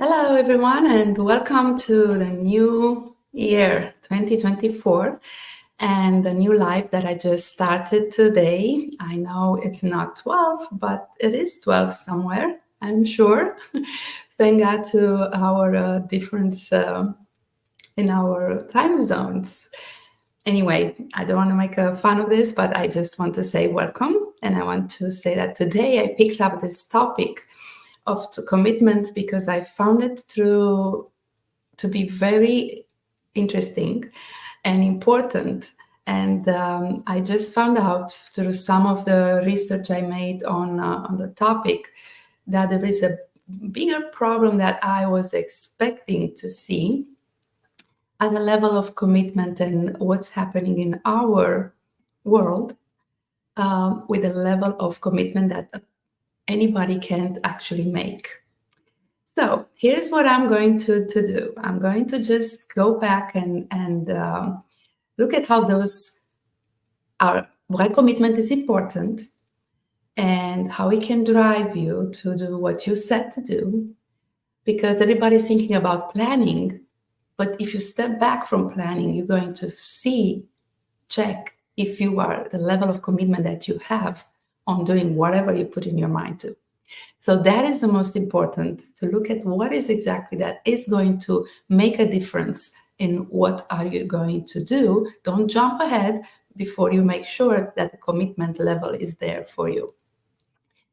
Hello, everyone, and welcome to the new year 2024 and the new life that I just started today. I know it's not 12, but it is 12 somewhere, I'm sure. Thank God to our difference in our time zones. Anyway, I don't want to make a fun of this, but I just want to say welcome. And I want to say that today I picked up this topic of commitment because I found it to be very interesting and important. And I just found out through some of the research I made on the topic that there is a bigger problem that I was expecting to see at the level of commitment and what's happening in our world with a level of commitment that anybody can't actually make. So here's what I'm going to do. I'm going to just go back and look at how those are, why commitment is important and how it can drive you to do what you set to do. Because everybody's thinking about planning, but if you step back from planning, you're going to check if you are the level of commitment that you have on doing whatever you put in your mind to. So that is the most important, to look at what is exactly that is going to make a difference in what are you going to do. Don't jump ahead before you make sure that the commitment level is there for you.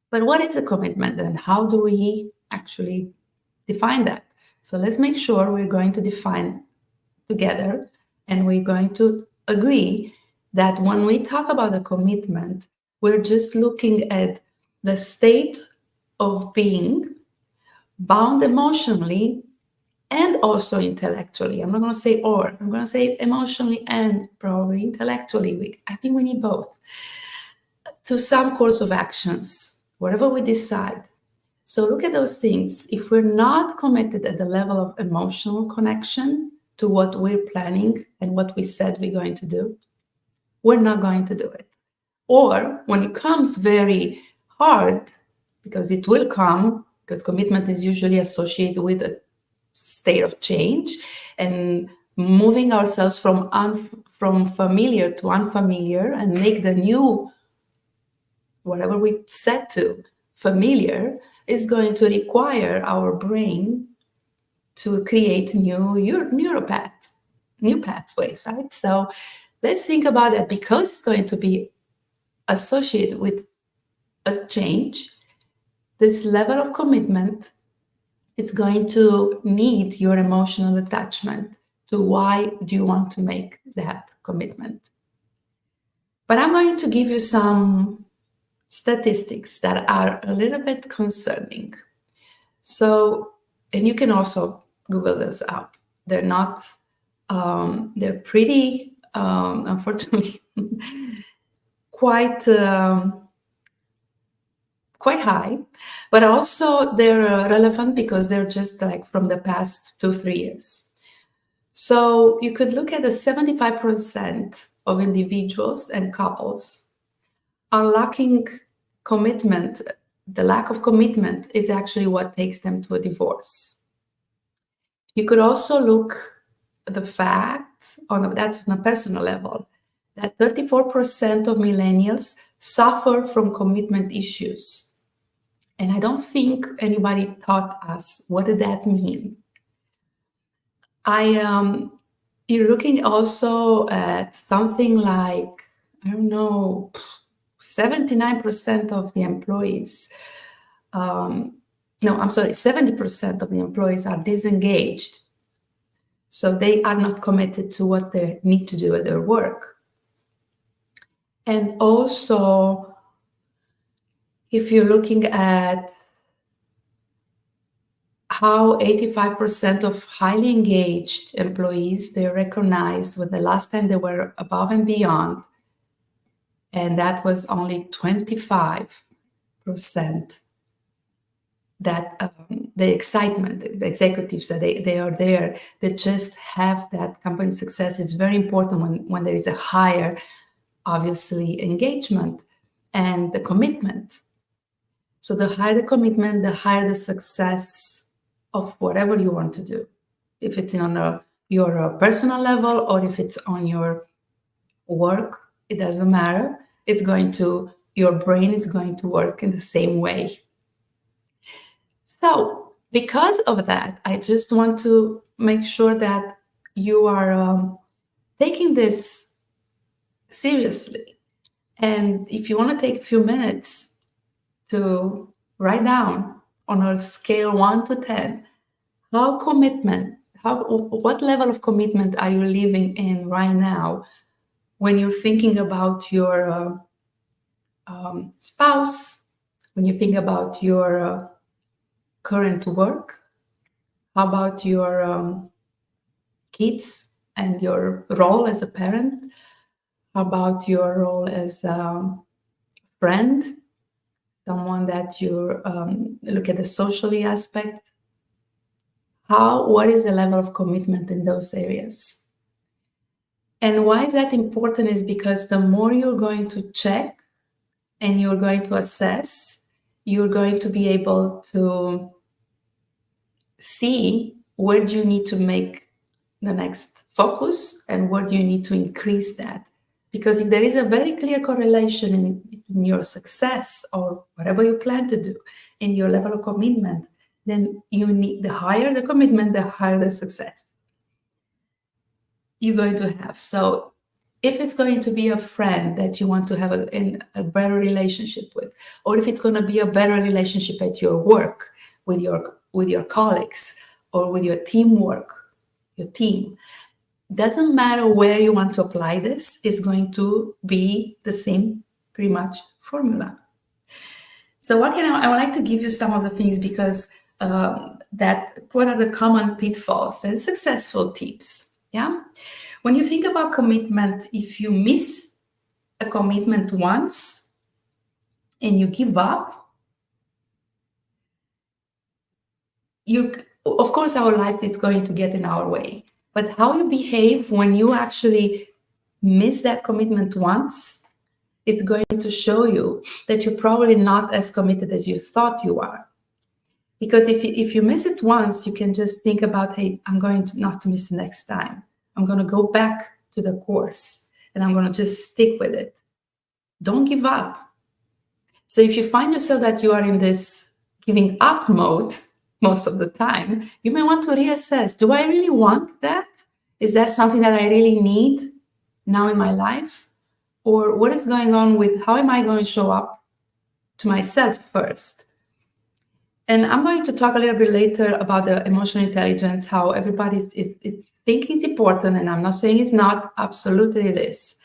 But what is a commitment and how do we actually define that? So let's make sure we're going to define together and we're going to agree that when we talk about a commitment, we're just looking at the state of being bound emotionally and also intellectually. I'm not going to say or, I'm going to say emotionally and probably intellectually. I think we need both. To some course of actions, whatever we decide. So look at those things. If we're not committed at the level of emotional connection to what we're planning and what we said we're going to do, we're not going to do it. Or when it comes very hard, because it will come, because commitment is usually associated with a state of change and moving ourselves from familiar to unfamiliar and make the new, whatever we set to familiar, is going to require our brain to create new pathways, right? So let's think about that, because it's going to be associated with a change. This level of commitment is going to need your emotional attachment to why do you want to make that commitment. But I'm going to give you some statistics that are a little bit concerning. So, and you can also Google this up. They're not, they're pretty, unfortunately, quite high, but also they're relevant because they're just like from the past 2-3 years. So you could look at the 75% of individuals and couples are lacking commitment. The lack of commitment is actually what takes them to a divorce. You could also look at the fact, that's on a personal level, that 34% of millennials suffer from commitment issues. And I don't think anybody taught us what did that mean. You're looking also at something like, I don't know, 79% of the employees, 70% of the employees are disengaged. So they are not committed to what they need to do at their work. And also, if you're looking at how 85% of highly engaged employees, they recognized when the last time they were above and beyond, and that was only 25%, that the excitement, the executives, that they are there, they just have that company success. Is very important when there is a higher, obviously, engagement and the commitment. So the higher the commitment, the higher the success of whatever you want to do. If it's on your personal level or if it's on your work, it doesn't matter. Your brain is going to work in the same way. So because of that, I just want to make sure that you are taking this seriously. And if you want to take a few minutes to write down on a scale 1 to 10, what level of commitment are you living in right now when you're thinking about your spouse, when you think about your current work? How about your kids and your role as a parent? How about your role as a friend, someone that you look at the socially aspect? What is the level of commitment in those areas? And why is that important is because the more you're going to check and you're going to assess, you're going to be able to see where do you need to make the next focus and where do you need to increase that. Because if there is a very clear correlation in your success or whatever you plan to do in your level of commitment, then the higher the commitment, the higher the success you're going to have. So if it's going to be a friend that you want to have a better relationship with, or if it's going to be a better relationship at your work with your colleagues or with your team, doesn't matter where you want to apply this, it's going to be the same pretty much formula. So I would like to give you some of the things because what are the common pitfalls and successful tips? Yeah. When you think about commitment, if you miss a commitment once and you give up, of course, our life is going to get in our way. But how you behave when you actually miss that commitment once, it's going to show you that you're probably not as committed as you thought you are. Because if you miss it once, you can just think about, hey, I'm going to not to miss it next time. I'm going to go back to the course and I'm going to just stick with it. Don't give up. So if you find yourself that you are in this giving up mode most of the time, you may want to reassess. Do I really want that? Is that something that I really need now in my life? Or what is going on with how am I going to show up to myself first? And I'm going to talk a little bit later about the emotional intelligence, how everybody is thinking it's important, and I'm not saying it's not, absolutely it is.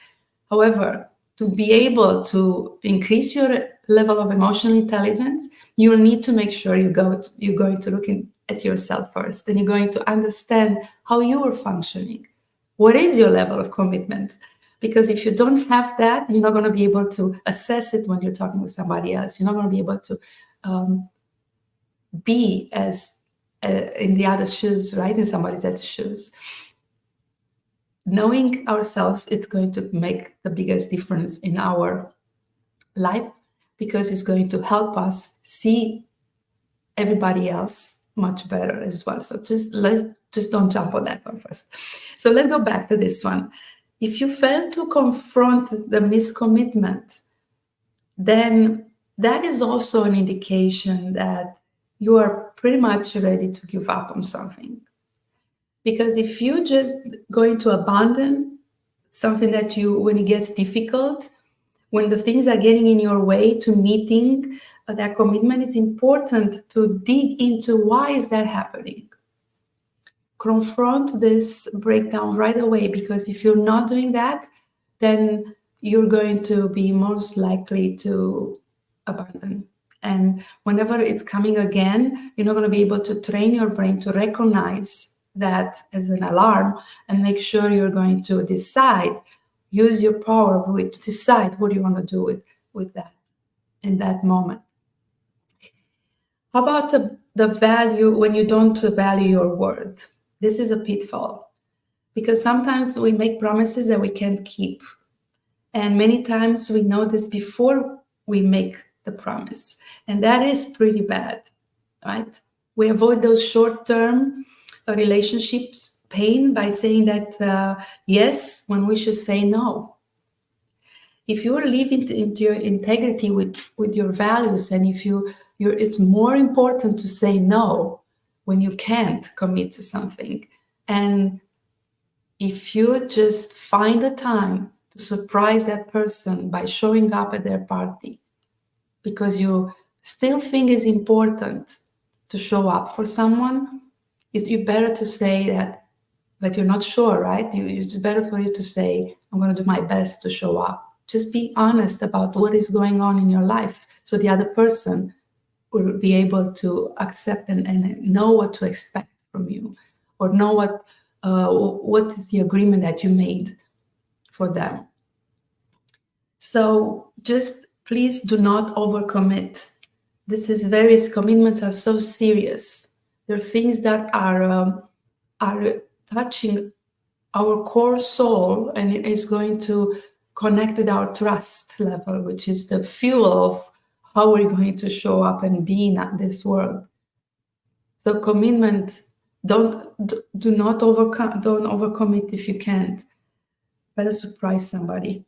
However, to be able to increase your level of emotional intelligence, you'll need to make sure you're going to look at yourself first, and you're going to understand how you are functioning. What is your level of commitment? Because if you don't have that, you're not going to be able to assess it when you're talking with somebody else. You're not going to be able to be as in the other's shoes, right? In somebody else's shoes. Knowing ourselves, it's going to make the biggest difference in our life because it's going to help us see everybody else much better as well. So just don't jump on that one first. So let's go back to this one. If you fail to confront the miscommitment, then that is also an indication that you are pretty much ready to give up on something. Because if you're just going to abandon something that when it gets difficult, when the things are getting in your way to meeting that commitment, it's important to dig into why is that happening. Confront this breakdown right away, because if you're not doing that, then you're going to be most likely to abandon. And whenever it's coming again, you're not going to be able to train your brain to recognize that as an alarm and make sure you're going to use your power to decide what you want to do with that in that moment. How about the value when you don't value your word? This is a pitfall because sometimes we make promises that we can't keep. And many times we know this before we make the promise. And that is pretty bad, right? We avoid those short-term relationships pain by saying that yes when we should say no. If you are living into your integrity with your values, and if it's more important to say no when you can't commit to something. And if you just find the time to surprise that person by showing up at their party because you still think it's important to show up for someone, it's better to say that, but you're not sure, right? It's better for you to say, I'm going to do my best to show up. Just be honest about what is going on in your life so the other person will be able to accept and know what to expect from you, or know what is the agreement that you made for them. So just please do not overcommit. Various commitments are so serious. There are things that are touching our core soul, and it is going to connect with our trust level, which is the fuel of how we're going to show up and be in this world. So commitment, don't overcommit if you can't. Better surprise somebody.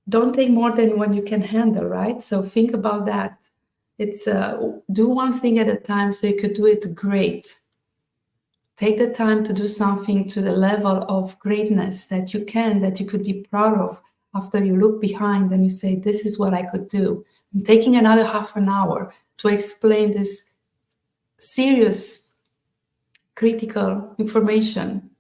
Don't take more than what you can handle, right? So think about that. It's do one thing at a time so you could do it great. Take the time to do something to the level of greatness that you could be proud of after you look behind and you say, this is what I could do. I'm taking another half an hour to explain this serious, critical information.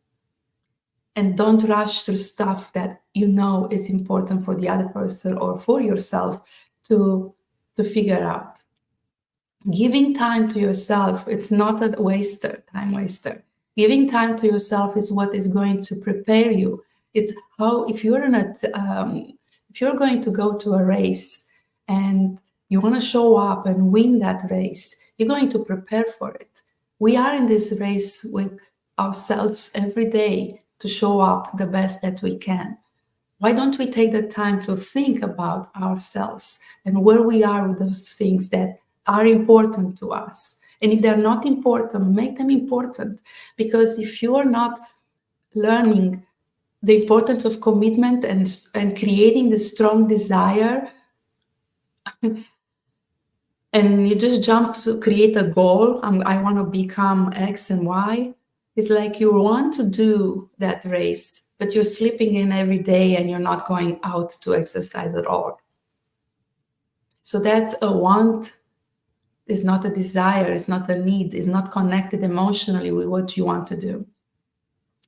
And don't rush through stuff that you know is important for the other person or for yourself to figure out. Giving time to yourself, it's not a time waster. Giving time to yourself is what is going to prepare you. It's how, if you're going to go to a race and you want to show up and win that race, you're going to prepare for it. We are in this race with ourselves every day to show up the best that we can. Why don't we take the time to think about ourselves and where we are with those things that are important to us? And if they're not important, make them important. Because if you are not learning the importance of commitment and creating the strong desire, and you just jump to create a goal, I want to become X and Y, it's like you want to do that race, but you're sleeping in every day and you're not going out to exercise at all. So that's a want. It's not a desire, it's not a need, it's not connected emotionally with what you want to do.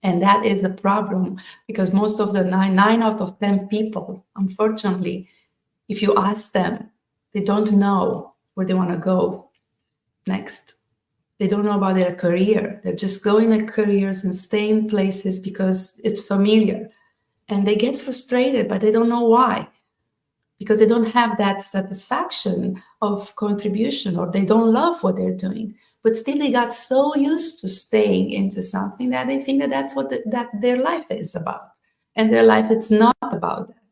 And that is a problem, because most of the 9 out of 10 people, unfortunately, if you ask them, they don't know where they want to go next. They don't know about their career. They're just going their careers and stay in places because it's familiar. And they get frustrated, but they don't know why. Because they don't have that satisfaction of contribution, or they don't love what they're doing. But still they got so used to staying into something that they think that that's what that their life is about. And their life, it's not about that.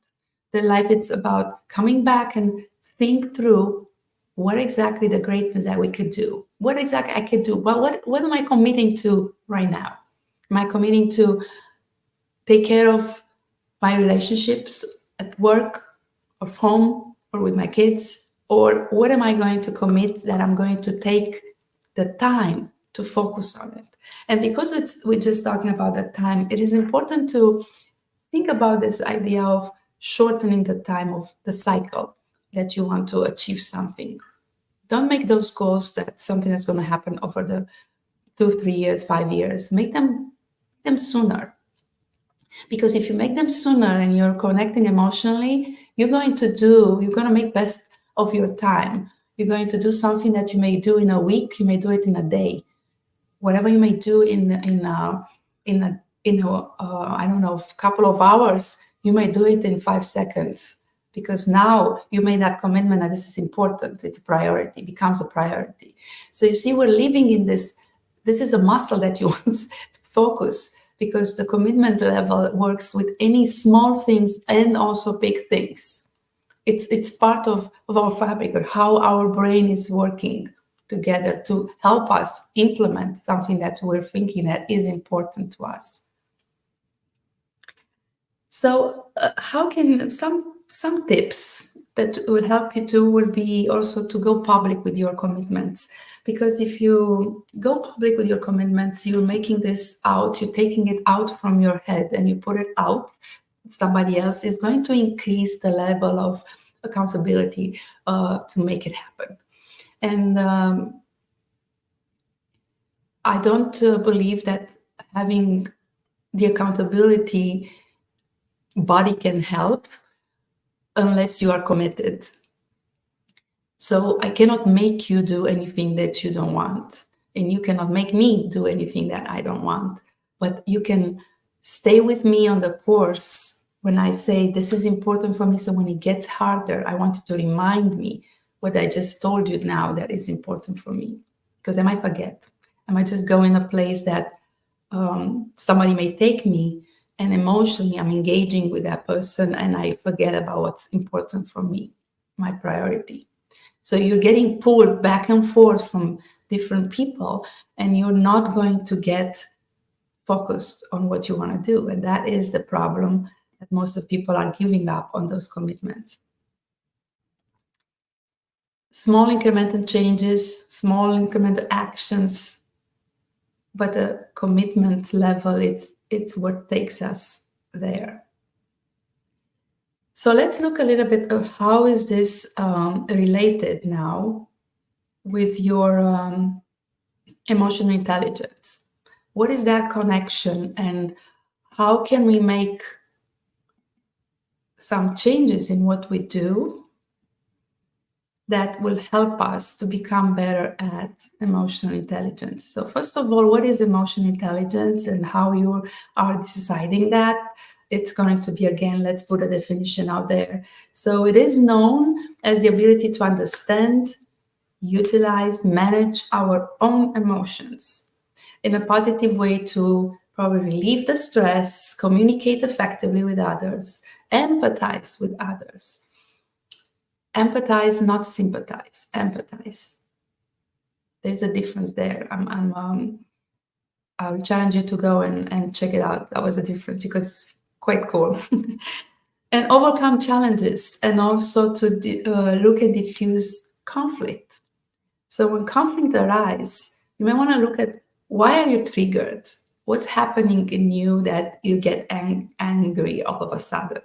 Their life, it's about coming back and think through what exactly the greatness that we could do. What exactly I could do. What am I committing to right now? Am I committing to take care of my relationships at work, or home, or with my kids? Or what am I going to commit that I'm going to take the time to focus on it? And because we're just talking about that time, it is important to think about this idea of shortening the time of the cycle that you want to achieve something. Don't make those goals that something that's going to happen over the 2, 3 years, 5 years. Make them sooner. Because if you make them sooner and you're connecting emotionally, you're going to make best of your time. You're going to do something that you may do in a week, you may do it in a day. Whatever you may do in a I don't know, couple of hours, you may do it in 5 seconds. Because now you made that commitment that this is important. It's a priority, becomes a priority. So you see, we're living in this is a muscle that you want to focus, because the commitment level works with any small things and also big things. It's part of our fabric, or how our brain is working. together to help us implement something that we're thinking that is important to us. So how can some tips that will help you to will be also to go public with your commitments, because if you go public with your commitments, you're making this out, you're taking it out from your head and you put it out, somebody else is going to increase the level of accountability to make it happen. And I don't believe that having the accountability body can help unless you are committed. So I cannot make you do anything that you don't want, and you cannot make me do anything that I don't want. But you can stay with me on the course when I say this is important for me. So when it gets harder, I want you to remind me what I just told you now that is important for me, because I might forget. I might just go in a place that somebody may take me, and emotionally I'm engaging with that person and I forget about what's important for me, my priority. So you're getting pulled back and forth from different people, and you're not going to get focused on what you want to do. And that is the problem, that most of people are giving up on those commitments. Small incremental changes, small incremental actions, but the commitment level, it's what takes us there. So let's look a little bit of how is this related now with your emotional intelligence. What is that connection, and how can we make some changes in what we do that will help us to become better at emotional intelligence? So first of all, what is emotional intelligence and how you are deciding that? It's going to be, again, let's put a definition out there. So it is known as the ability to understand, utilize, manage our own emotions in a positive way to probably relieve the stress, communicate effectively with others, empathize with others. Empathize, not sympathize. Empathize. There's a difference there. I'll challenge you to go and check it out. That was a difference, because it's quite cool. And overcome challenges, and also to look and diffuse conflict. So when conflict arises, you may want to look at, why are you triggered? What's happening in you that you get angry all of a sudden?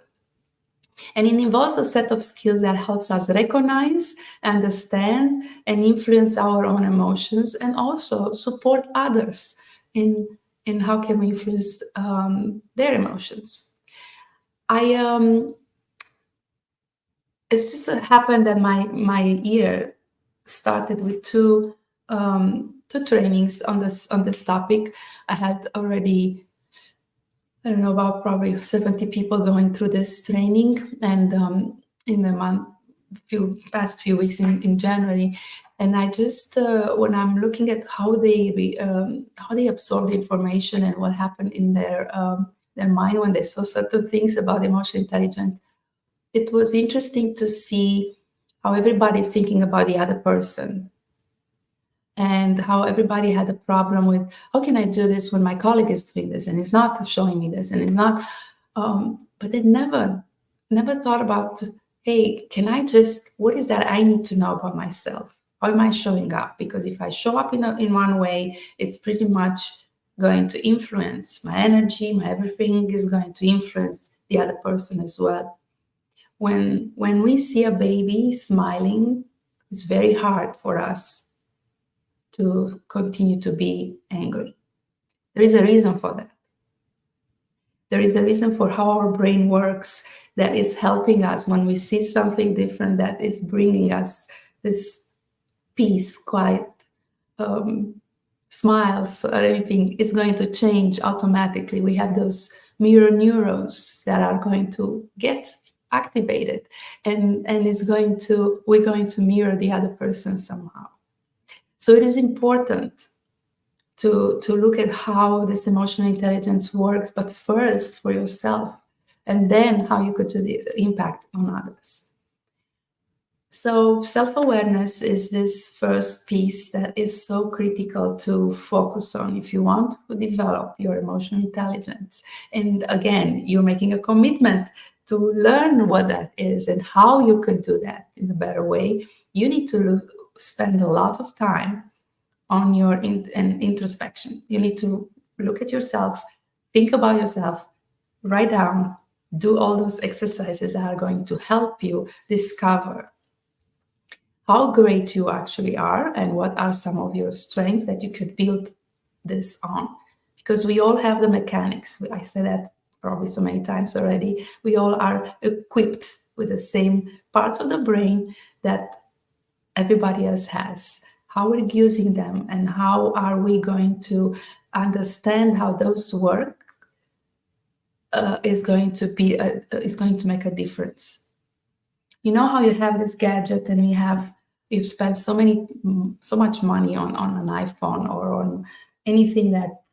And it involves a set of skills that helps us recognize, understand, and influence our own emotions, and also support others in how can we influence their emotions. It's just happened that my year started with two trainings on this topic. I had already, I don't know, about probably 70 people going through this training, and in the past few weeks in January. And I just when I'm looking at how they absorb the information and what happened in their mind when they saw certain things about emotional intelligence, it was interesting to see how everybody's thinking about the other person, and how everybody had a problem with, how can I do this when my colleague is doing this and is not showing me this and is not, but they never thought about, hey, what is that I need to know about myself? How am I showing up? Because if I show up in one way, it's pretty much going to influence my energy, my everything is going to influence the other person as well. When we see a baby smiling, it's very hard for us to continue to be angry. There is a reason for that. There is a reason for how our brain works that is helping us when we see something different, that is bringing us this peace, quiet, smiles or anything. It's going to change automatically. We have those mirror neurons that are going to get activated, and we're going to mirror the other person somehow. So it is important to look at how this emotional intelligence works, but first for yourself, and then how you could do the impact on others. So self-awareness is this first piece that is so critical to focus on if you want to develop your emotional intelligence. And again, you're making a commitment to learn what that is and how you can do that in a better way. You need to spend a lot of time on your introspection. You need to look at yourself, think about yourself, write down, do all those exercises that are going to help you discover how great you actually are and what are some of your strengths that you could build this on. Because we all have the mechanics. I said that probably so many times already. We all are equipped with the same parts of the brain that everybody else has. How we're using them and how are we going to understand how those work is going to make a difference. You know how you have this gadget and you've spent so much money on an iPhone or on anything that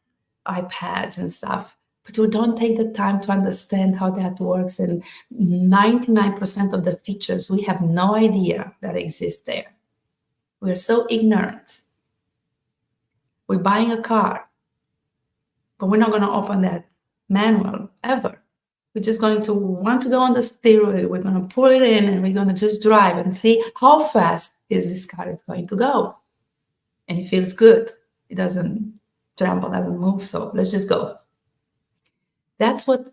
iPads and stuff, but you don't take the time to understand how that works. And 99% of the features, we have no idea that exist there. We're so ignorant. We're buying a car, but we're not going to open that manual ever. We're just going to want to go on the steering. We're going to pull it in and we're going to just drive and see how fast is this car is going to go. And it feels good. It doesn't tremble, doesn't move. So let's just go. That's what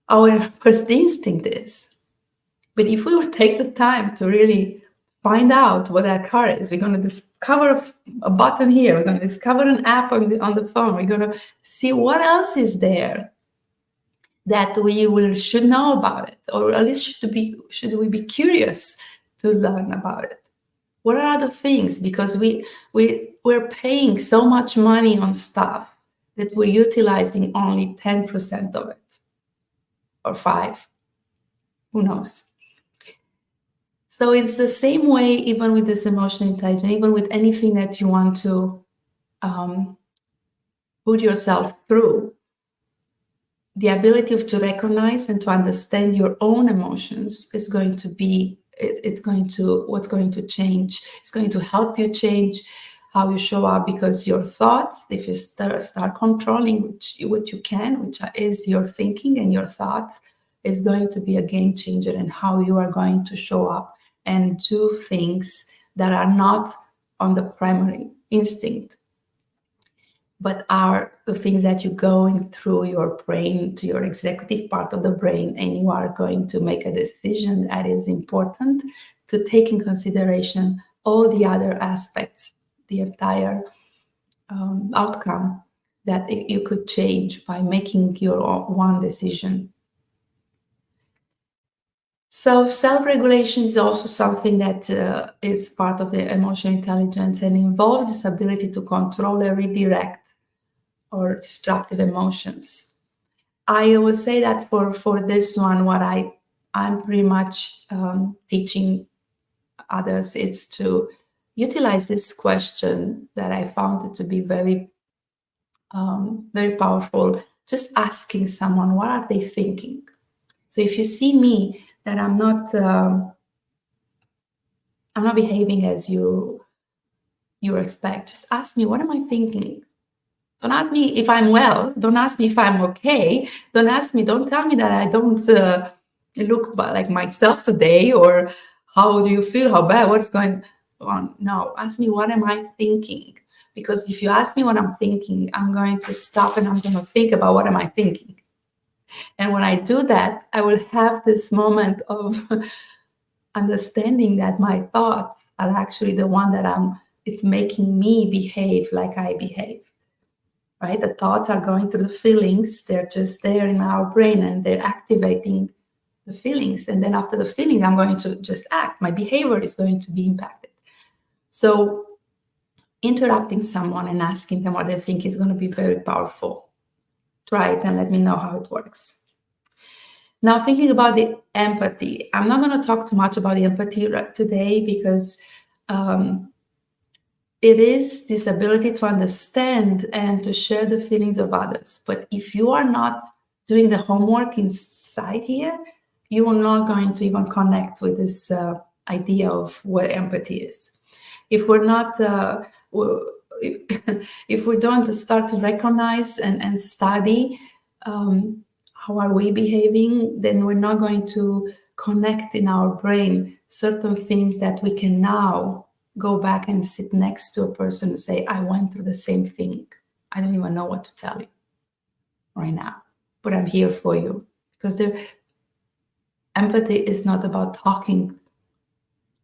our first instinct is. But if we would take the time to really find out what that car is, we're going to discover a button here. We're going to discover an app on the phone. We're going to see what else is there that we should know about it, or at least should we be curious to learn about it. What are other things? Because we're paying so much money on stuff that we're utilizing only 10% of it, or 5%. Who knows? So it's the same way, even with this emotional intelligence, even with anything that you want to put yourself through. The ability to recognize and to understand your own emotions is going to be, what's going to change. It's going to help you change how you show up, because your thoughts, if you start controlling what you can, which is your thinking and your thoughts, is going to be a game changer in how you are going to show up and do things that are not on the primary instinct, but are the things that you're going through your brain to your executive part of the brain, and you are going to make a decision that is important to take in consideration all the other aspects, the entire outcome that you could change by making your one decision. So self-regulation is also something that is part of the emotional intelligence and involves this ability to control and redirect or destructive emotions. I always say that for this one, what I'm pretty much teaching others is to utilize this question that I found it to be very, very powerful. Just asking someone, what are they thinking? So if you see me that I'm not behaving as you expect, just ask me, what am I thinking? Don't ask me if I'm well. Don't ask me if I'm okay. Don't tell me that I don't look like myself today, or how do you feel, how bad, what's going on. No, ask me, what am I thinking? Because if you ask me what I'm thinking, I'm going to stop and I'm going to think about what am I thinking. And when I do that, I will have this moment of understanding that my thoughts are actually the one that it's making me behave like I behave. Right? The thoughts are going through the feelings. They're just there in our brain and they're activating the feelings. And then after the feeling, I'm going to just act. My behavior is going to be impacted. So interrupting someone and asking them what they think is going to be very powerful. Try it and let me know how it works. Now, thinking about the empathy, I'm not going to talk too much about the empathy today, because it is this ability to understand and to share the feelings of others. But if you are not doing the homework inside here, you are not going to even connect with this idea of what empathy is. If we're not, if we don't start to recognize and study how are we behaving, then we're not going to connect in our brain certain things that we can now go back and sit next to a person and say, I went through the same thing. I don't even know what to tell you right now, but I'm here for you. Because the empathy is not about talking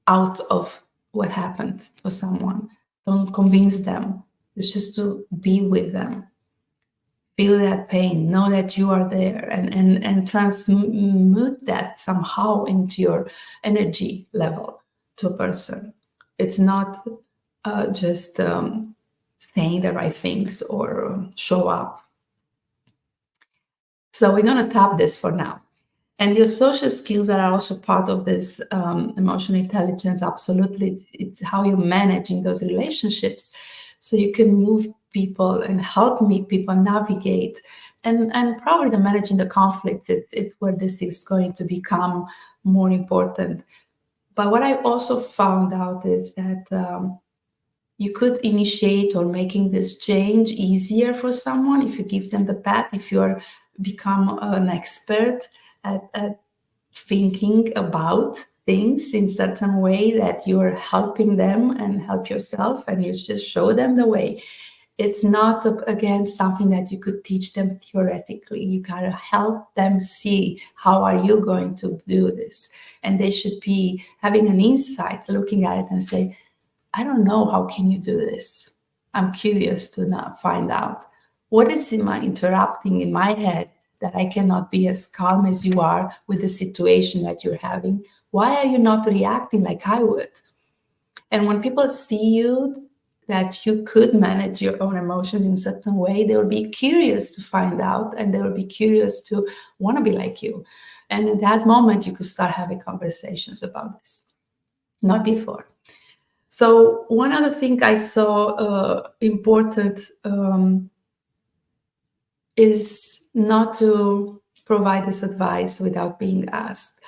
out of what happened for someone. Don't convince them. It's just to be with them. Feel that pain, know that you are there, and transmute that somehow into your energy level to a person. It's not just saying the right things or show up. So we're going to tap this for now. And your social skills are also part of this emotional intelligence. Absolutely. It's how you're managing those relationships so you can move people and help meet people navigate. And probably the managing the conflict is where this is going to become more important. But what I also found out is that you could initiate or making this change easier for someone if you give them the path, if you are become an expert at thinking about things in certain way that you're helping them and help yourself, and you just show them the way. It's not, again, something that you could teach them theoretically. You gotta help them see how are you going to do this. And they should be having an insight, looking at it and say, I don't know, how can you do this? I'm curious to now find out. What is interrupting in my head that I cannot be as calm as you are with the situation that you're having? Why are you not reacting like I would? And when people see you, that you could manage your own emotions in a certain way, they will be curious to find out, and they will be curious to want to be like you. And in that moment, you could start having conversations about this, not before. So one other thing I saw important is not to provide this advice without being asked.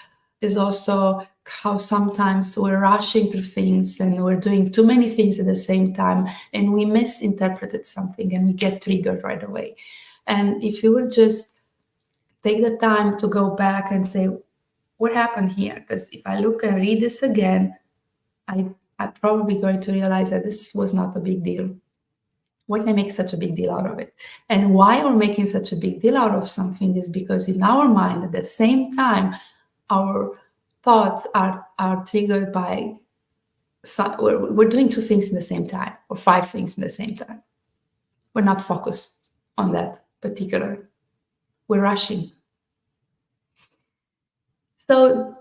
Is also how sometimes we're rushing through things and we're doing too many things at the same time, and we misinterpreted something and we get triggered right away. And if you would just take the time to go back and say, what happened here? Because if I look and read this again, I'm probably going to realize that this was not a big deal. Why did I make such a big deal out of it? And why we're making such a big deal out of something is because in our mind, at the same time, our thoughts are triggered by, we're doing two things in the same time, or five things in the same time. We're not focused on that particular. We're rushing. So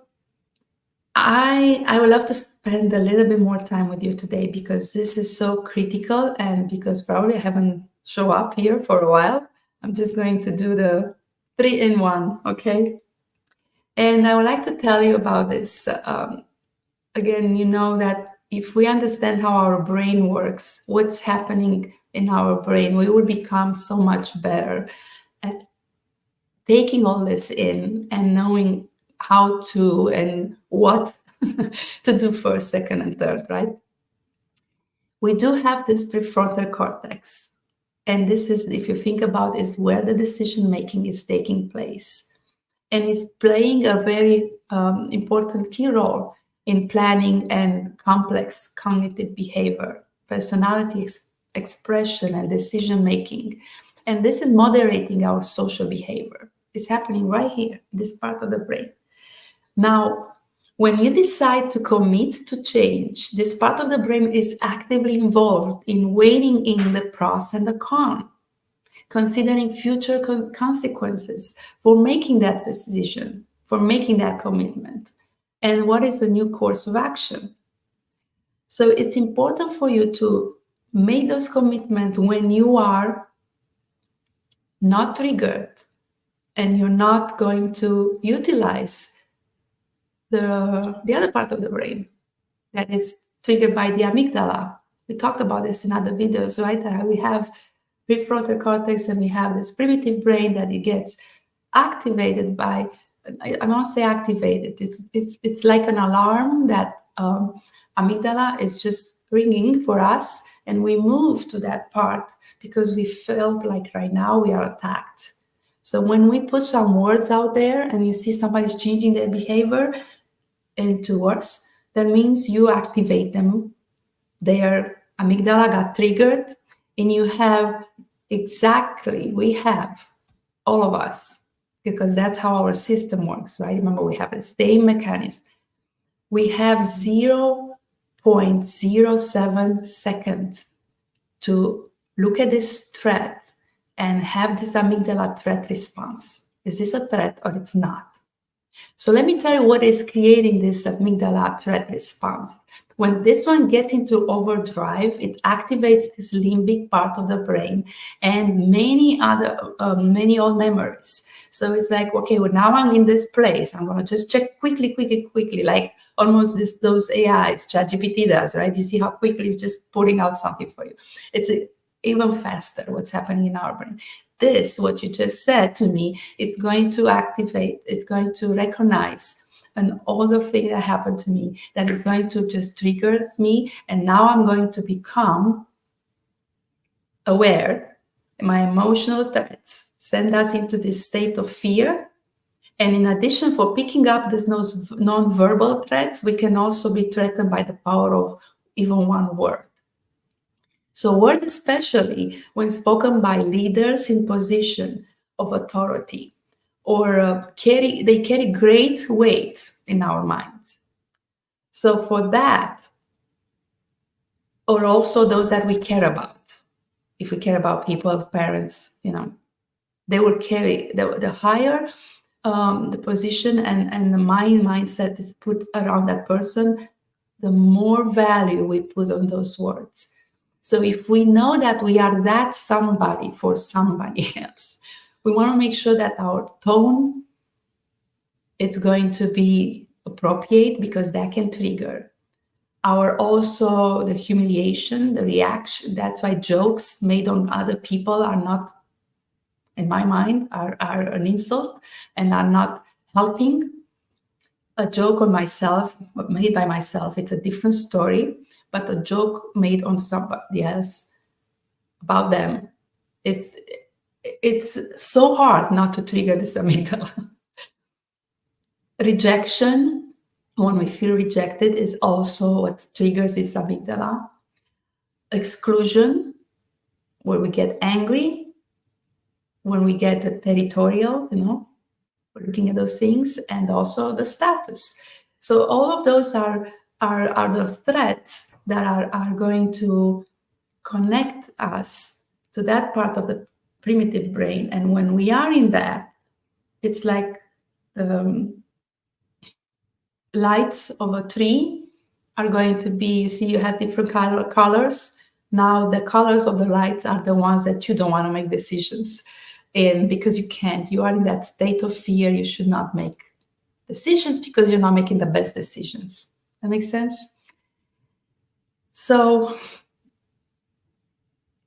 I would love to spend a little bit more time with you today, because this is so critical, and because probably I haven't shown up here for a while. I'm just going to do the 3-in-1, okay? And I would like to tell you about this. Again, you know that if we understand how our brain works, what's happening in our brain, we will become so much better at taking all this in and knowing how to and what to do first, second, and third, right? We do have this prefrontal cortex. And this is, if you think about, is where the decision making is taking place. And is playing a very important key role in planning and complex cognitive behavior, personality expression, and decision making. And this is moderating our social behavior. It's happening right here, this part of the brain. Now, when you decide to commit to change, this part of the brain is actively involved in weighing in the pros and the cons, considering future consequences for making that decision, for making that commitment, and what is the new course of action. So it's important for you to make those commitments when you are not triggered and you're not going to utilize the other part of the brain that is triggered by the amygdala. We talked about this in other videos, right? We have prefrontal cortex and we have this primitive brain that it gets activated by, I won't say activated, it's like an alarm that amygdala is just ringing for us, and we move to that part because we felt like right now we are attacked. So when we put some words out there and you see somebody's changing their behavior into worse, that means you activate them. Their amygdala got triggered, and you have we have all of us, because that's how our system works, right? Remember, we have the same mechanism. We have 0.07 seconds to look at this threat and have this amygdala threat response. Is this a threat or it's not? So let me tell you what is creating this amygdala threat response. When this one gets into overdrive, it activates this limbic part of the brain and many old memories. So it's like, okay, well, now I'm in this place. I'm going to just check quickly, like almost those AIs, ChatGPT does, right? You see how quickly it's just putting out something for you. It's even faster what's happening in our brain. This, what you just said to me, is going to activate, it's going to recognize an older thing that happened to me that is going to just trigger me. And now I'm going to become aware. My emotional threats send us into this state of fear. And in addition, for picking up these non-verbal threats, we can also be threatened by the power of even one word. So words, especially when spoken by leaders in position of authority, or they carry great weight in our minds. So for that, or also those that we care about, if we care about people, parents, they will carry the higher the position and the mindset is put around that person, the more value we put on those words. So if we know that we are that somebody for somebody else, we want to make sure that our tone is going to be appropriate, because that can trigger also the humiliation, the reaction. That's why jokes made on other people are not, in my mind, are an insult and are not helping. A joke on myself, made by myself, it's a different story. But a joke made on somebody else about them, it's so hard not to trigger this amygdala. Rejection, when we feel rejected, is also what triggers this amygdala. Exclusion, where we get angry, when we get territorial, we're looking at those things, and also the status. So all of those are the threats that are going to connect us to that part of the primitive brain. And when we are in that, it's like the lights of a tree are going to be, you have different colors. Now the colors of the lights are the ones that you don't want to make decisions in, because you can't. You are in that state of fear. You should not make decisions because you're not making the best decisions. That makes sense? So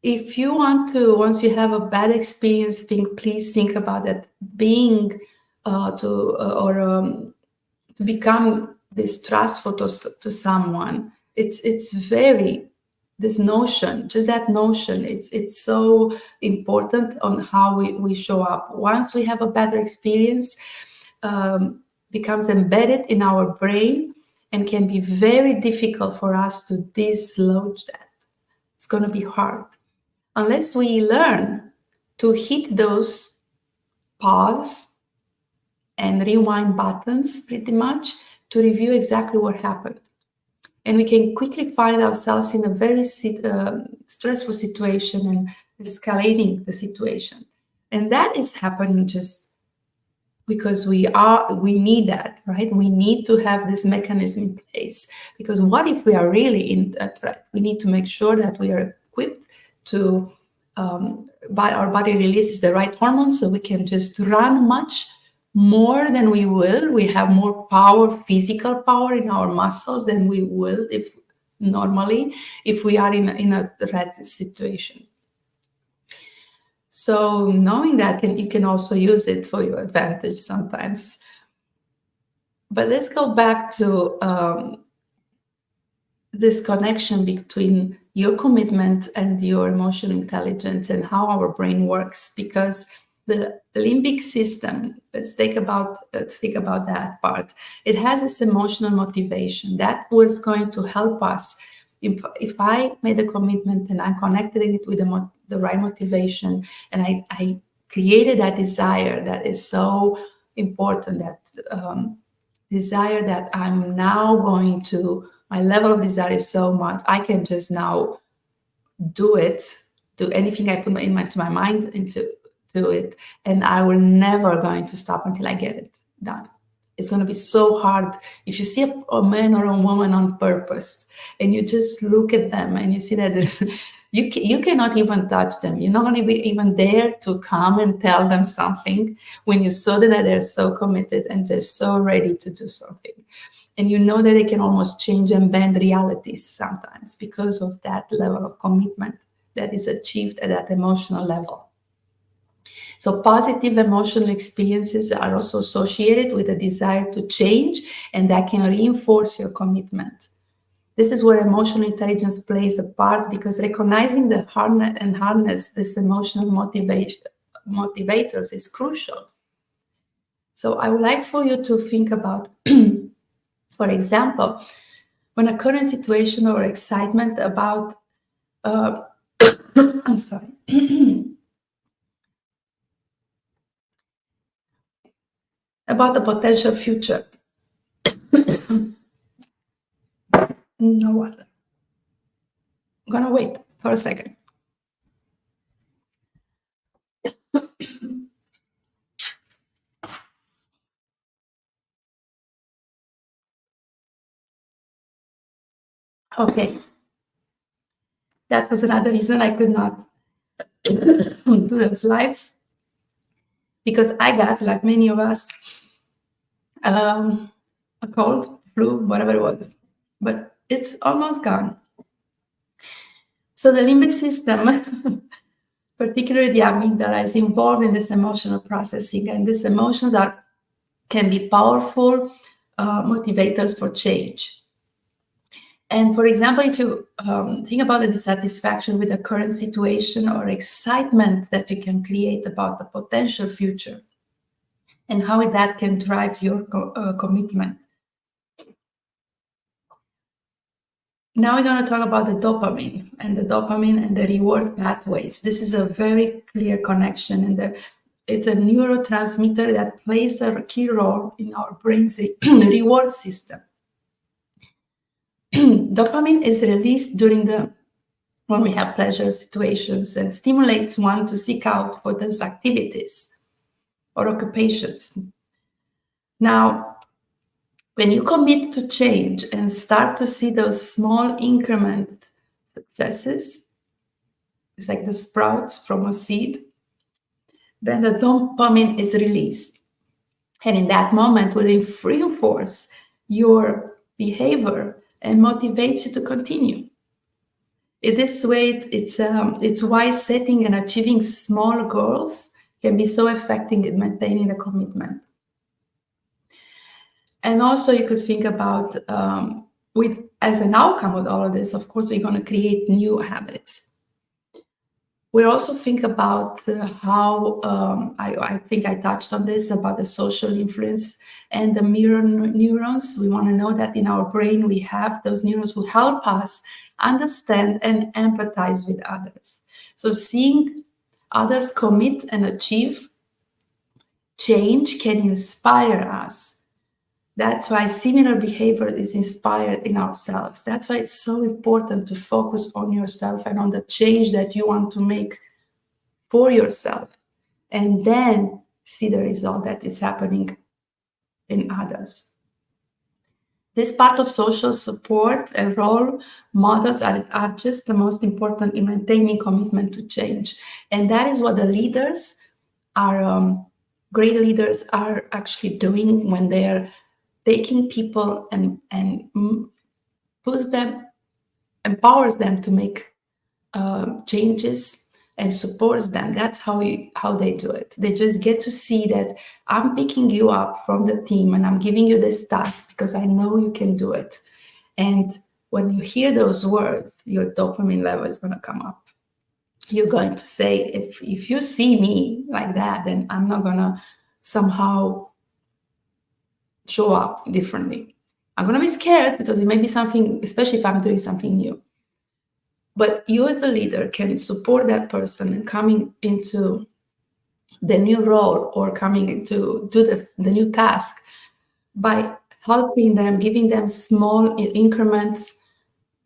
if you want to, once you have a bad experience, please think about that. To become distrustful to someone, it's very, this notion, just that notion, it's so important on how we show up. Once we have a better experience, becomes embedded in our brain and can be very difficult for us to dislodge that. It's going to be hard unless we learn to hit those pause and rewind buttons, pretty much, to review exactly what happened. And we can quickly find ourselves in a very stressful situation and escalating the situation. And that is happening just because we need that, right? We need to have this mechanism in place, because what if we are really in a threat? We need to make sure that we are equipped to, our body releases the right hormones, so we can just run much more than we will. We have more power, physical power in our muscles than we will if we are in a threat situation. So knowing that, you can also use it for your advantage sometimes. But let's go back to this connection between your commitment and your emotional intelligence and how our brain works, because the limbic system, let's think about that part. It has this emotional motivation that was going to help us. If I made a commitment and I connected it with the right motivation, and I created that desire that is so important, that desire that I'm now going to, my level of desire is so much, I can just now do anything I put into my mind, into it, and I will never going to stop until I get it done. It's going to be so hard. If you see a man or a woman on purpose and you just look at them and you see that there's, you cannot even touch them. You're not going to be even there to come and tell them something when you saw that they're so committed and they're so ready to do something. And you know that they can almost change and bend realities sometimes because of that level of commitment that is achieved at that emotional level. So positive emotional experiences are also associated with a desire to change, and that can reinforce your commitment. This is where emotional intelligence plays a part, because recognizing the harness this emotional motivators is crucial. So I would like for you to think about, for example, when a current situation or excitement about, I'm sorry, about the potential future. No water. I'm gonna wait for a second. Okay. That was another reason I could not do those lives, because I got, like many of us, a cold, flu, whatever it was, but it's almost gone. So the limbic system, particularly the amygdala, is involved in this emotional processing, and these emotions can be powerful motivators for change. And for example, if you think about the dissatisfaction with the current situation or excitement that you can create about the potential future, and how that can drive your commitment. Now we're going to talk about the dopamine and the reward pathways. This is a very clear connection, and it's a neurotransmitter that plays a key role in our brain's reward system. Dopamine is released when we have pleasure situations, and stimulates one to seek out for those activities or occupations. Now, when you commit to change and start to see those small increment successes, it's like the sprouts from a seed, then the dopamine is released. And in that moment will reinforce your behavior and motivate you to continue. In this way, it's why setting and achieving small goals can be so effective in maintaining the commitment. And also you could think about, as an outcome of all of this, of course, we're going to create new habits. We also think about how, I think I touched on this, about the social influence and the mirror neurons. We want to know that in our brain, we have those neurons who help us understand and empathize with others. So seeing others commit and achieve change can inspire us. That's why similar behavior is inspired in ourselves. That's why it's so important to focus on yourself and on the change that you want to make for yourself, and then see the result that is happening in others. This part of social support and role models are just the most important in maintaining commitment to change. And that is what the leaders are, great leaders are actually doing when they're taking people and empowers them to make changes and supports them. That's how they do it. They just get to see that I'm picking you up from the team and I'm giving you this task because I know you can do it. And when you hear those words, your dopamine level is going to come up. You're going to say, if you see me like that, then I'm not going to somehow show up differently. I'm going to be scared because it may be something, especially if I'm doing something new. But you as a leader can support that person in coming into the new role or coming into do the new task by helping them, giving them small increments,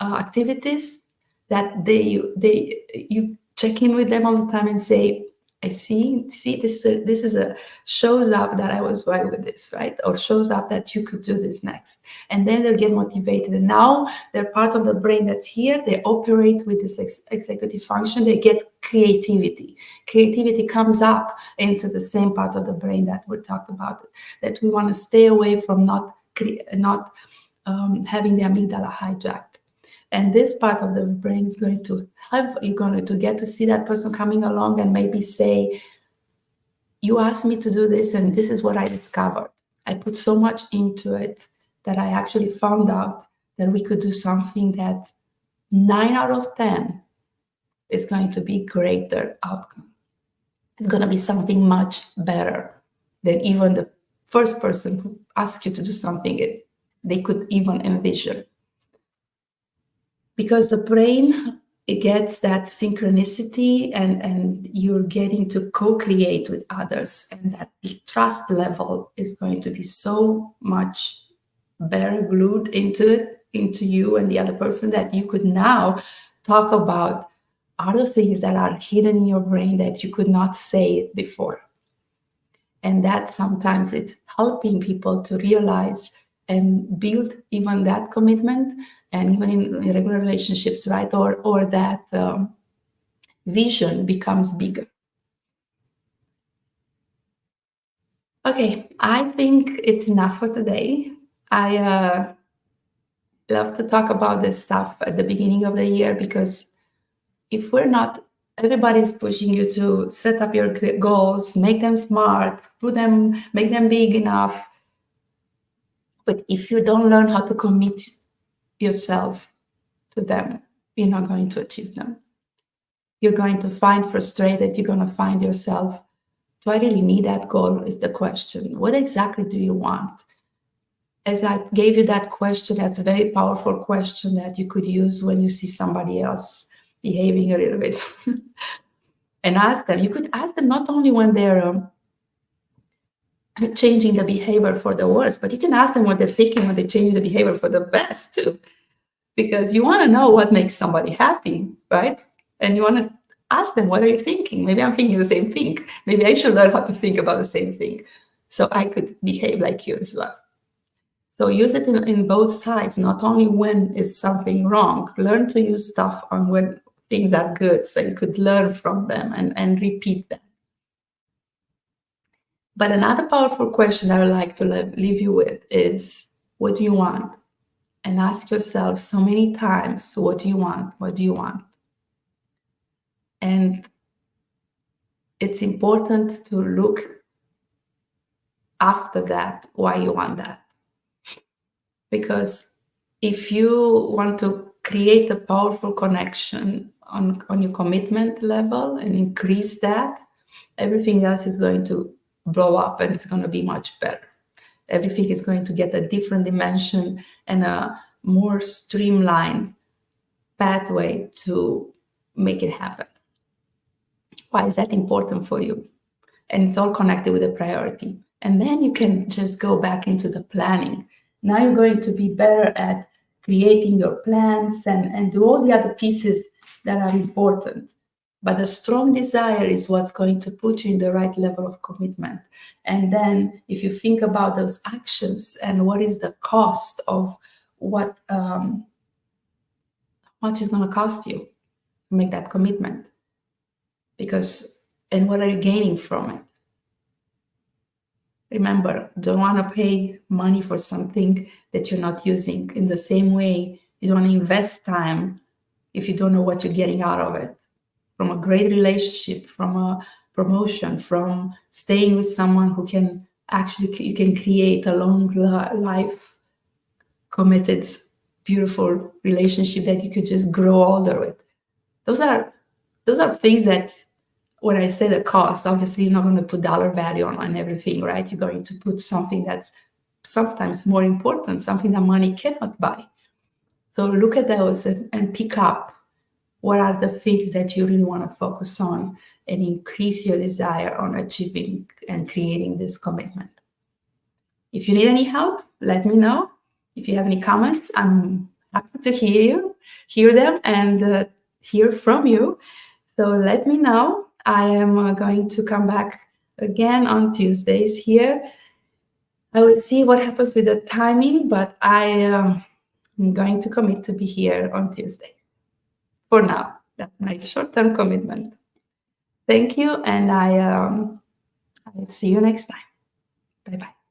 activities that you check in with them all the time and say, I see this is a shows up that I was right with this, right? Or shows up that you could do this next. And then they'll get motivated. And now they're part of the brain that's here. They operate with this executive function. They get creativity. Creativity comes up into the same part of the brain that we talked about, that we want to stay away from not having the amygdala hijacked. And this part of the brain is going to have, you're going to get to see that person coming along and maybe say, you asked me to do this and this is what I discovered. I put so much into it that I actually found out that we could do something that 9 out of 10 is going to be greater outcome. It's going to be something much better than even the first person who asked you to do something they could even envision. Because the brain, it gets that synchronicity and you're getting to co-create with others, and that trust level is going to be so much better glued into you and the other person that you could now talk about other things that are hidden in your brain that you could not say before. And that sometimes it's helping people to realize and build even that commitment, and even in regular relationships, right? Or that vision becomes bigger. Okay, I think it's enough for today. I love to talk about this stuff at the beginning of the year, because if we're not, everybody's pushing you to set up your goals, make them smart, make them big enough. But if you don't learn how to commit yourself to them, you're not going to achieve them. You're going to find frustrated. You're going to find yourself, do I really need that goal? Is the question. What exactly do you want? As I gave you that question, that's a very powerful question that you could use when you see somebody else behaving a little bit. And ask them. You could ask them not only when they're changing the behavior for the worse, but you can ask them what they're thinking when they change the behavior for the best too. Because you want to know what makes somebody happy, right? And you want to ask them, what are you thinking? Maybe I'm thinking the same thing. Maybe I should learn how to think about the same thing, so I could behave like you as well. So use it in both sides, not only when is something wrong. Learn to use stuff on when things are good, so you could learn from them and repeat them. But another powerful question I would like to leave you with is, what do you want? And ask yourself so many times, what do you want? What do you want? And it's important to look after that, why you want that. Because if you want to create a powerful connection on your commitment level and increase that, everything else is going to blow up and it's going to be much better. Everything is going to get a different dimension and a more streamlined pathway to make it happen. Why is that important for you? And it's all connected with a priority. And then you can just go back into the planning. Now you're going to be better at creating your plans and do all the other pieces that are important. But the strong desire is what's going to put you in the right level of commitment. And then if you think about those actions and what is the cost of what much is going to cost you to make that commitment, and what are you gaining from it? Remember, don't want to pay money for something that you're not using. In the same way, you don't want to invest time if you don't know what you're getting out of it. From a great relationship, from a promotion, from staying with someone who you can create a long life committed beautiful relationship that you could just grow older with. Those are things that, when I say the cost, obviously you're not going to put dollar value on everything, right? You're going to put something that's sometimes more important, something that money cannot buy. So look at those and pick up what are the things that you really want to focus on and increase your desire on achieving and creating this commitment. If you need any help, let me know. If you have any comments, I'm happy to hear them, and hear from you. So let me know. I am going to come back again on Tuesdays here. I will see what happens with the timing, but I am going to commit to be here on Tuesday. For now, that's my short-term commitment. Thank you, and I'll see you next time. Bye-bye.